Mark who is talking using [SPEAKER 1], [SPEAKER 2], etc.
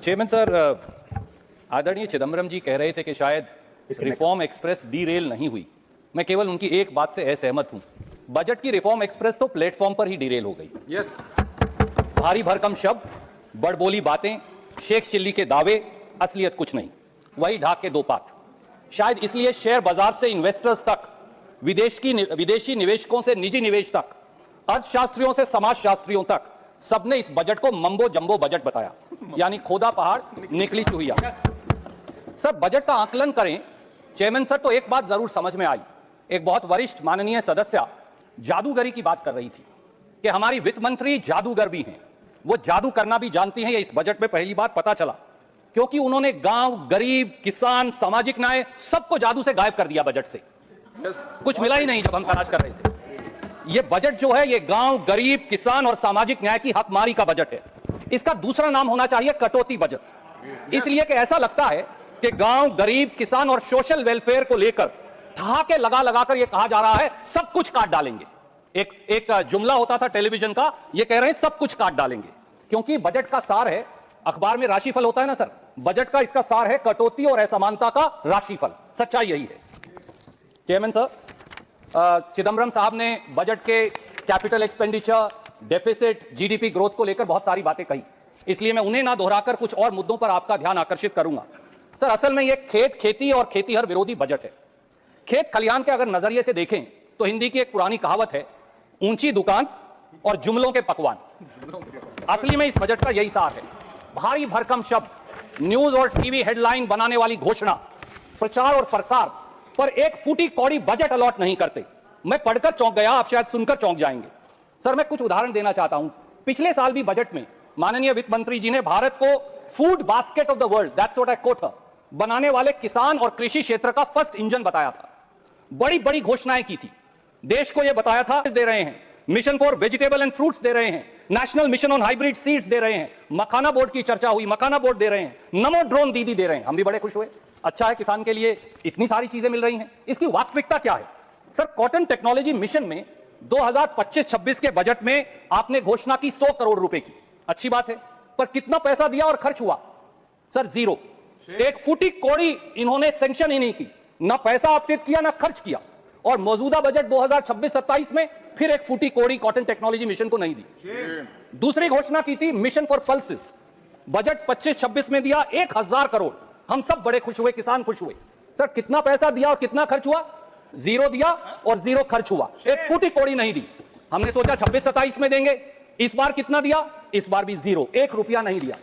[SPEAKER 1] Chairman sir, आदरणीय चिदम्बरम जी कह रहे थे कि शायद रिफॉर्म एक्सप्रेस डीरेल नहीं हुई। मैं केवल उनकी एक बात से असहमत हूं। बजट की रिफॉर्म एक्सप्रेस तो प्लेटफॉर्म पर ही डीरेल हो गई।
[SPEAKER 2] यस।
[SPEAKER 1] भारी भरकम शब्द, बड़बोली बातें, शेख चिल्ली के दावे, असलियत कुछ नहीं, वही ढाक के दो पात। शायद इसलिए शेयर बाजार से इन्वेस्टर्स तक, विदेशी निवेशकों से निजी निवेश तक, अर्थशास्त्रियों से समाजशास्त्रियों तक सबने इस बजट को मम्बो जंबो बजट बताया, यानी खोदा पहाड़ निकली चूहिया। सर, बजट का आकलन करें चेयरमैन सर, तो एक बात जरूर समझ में आई। एक बहुत वरिष्ठ माननीय सदस्य जादूगरी की बात कर रही थी कि हमारी वित्त मंत्री जादूगर भी हैं, वो जादू करना भी जानती हैं। ये इस बजट में पहली बार पता चला, क्योंकि उन्होंने गांव, गरीब, किसान, सामाजिक न्याय सबको जादू से गायब कर दिया बजट से। कुछ मिला ही नहीं जब हम तलाश कर रहे थे। ये बजट जो है, ये गांव, गरीब, किसान और सामाजिक न्याय की हकमारी का बजट है। इसका दूसरा नाम होना चाहिए कटौती बजट, इसलिए कि ऐसा लगता है कि गांव, गरीब, किसान और सोशल वेलफेयर को लेकर ठहाके लगा लगाकर यह कहा जा रहा है सब कुछ काट डालेंगे। एक जुमला होता था टेलीविजन का, ये कह रहे हैं सब कुछ काट डालेंगे, क्योंकि बजट का सार है, अखबार में राशिफल होता है ना सर, बजट का इसका सार है कटौती और असमानता का राशिफल। सच्चाई यही है। चेयरमैन सर, चिदम्बरम साहब ने बजट के capital expenditure, deficit, GDP growth को लेकर बहुत सारी बातें कही, इसलिए मैं उन्हें ना दोहराकर कुछ और मुद्दों पर आपका ध्यान आकर्षित करूंगा। सर, असल में यह खेत, खेती और खेतीहर विरोधी बजट है। खेत खलियान के अगर नजरिए से देखें तो हिंदी की एक पुरानी कहावत है, ऊंची दुकान और जुमलों के पकवान। असली में इस बजट का यही सार है। भारी भरकम शब्द, न्यूज और टीवी हेडलाइन बनाने वाली घोषणा, प्रचार और प्रसार पर एक फूटी कौड़ी बजट अलॉट नहीं करते। मैं पढ़कर चौंक गया, आप शायद सुनकर चौंक जाएंगे। सर, मैं कुछ उदाहरण देना चाहता हूं। पिछले साल भी बजट में माननीय वित्त मंत्री जी ने भारत को food basket of the world, that's what I quote her, बनाने वाले किसान और कृषि क्षेत्र का फर्स्ट इंजन बताया था। बड़ी बड़ी घोषणाएं की थी, देश को यह बताया था दे रहे हैं, mission for vegetable and fruits दे रहे हैं, national mission on hybrid seeds दे रहे हैं, मखाना बोर्ड की चर्चा हुई, मखाना बोर्ड दे रहे हैं, नमो ड्रोन दीदी दे रहे हैं। हम भी बड़े खुश हुए, अच्छा है किसान के लिए इतनी सारी चीजें मिल रही हैं। इसकी वास्तविकता क्या है? सर, कॉटन टेक्नोलॉजी मिशन में 2025-26 के बजट में आपने घोषणा की 100 करोड़ रुपए की, अच्छी बात है, पर कितना पैसा दिया और खर्च हुआ? Sir, zero. एक फूटी कौड़ी इन्होंने सैंक्शन ही नहीं की, ना पैसा आवंटित किया ना खर्च किया। और मौजूदा बजट 2026-27 में फिर एक फूटी कौड़ी कॉटन टेक्नोलॉजी मिशन को नहीं दी। दूसरी घोषणा की थी मिशन फॉर पल्सेस, बजट 25-26 में दिया 1000 करोड़। हम सब बड़े खुश हुए, किसान खुश हुए। सर, कितना पैसा दिया और कितना खर्च हुआ? जीरो दिया और जीरो खर्च हुआ, एक फूटी कौड़ी नहीं दी। हमने सोचा 26-27 में देंगे, इस बार कितना दिया? इस बार भी जीरो, 1 रुपया नहीं दिया।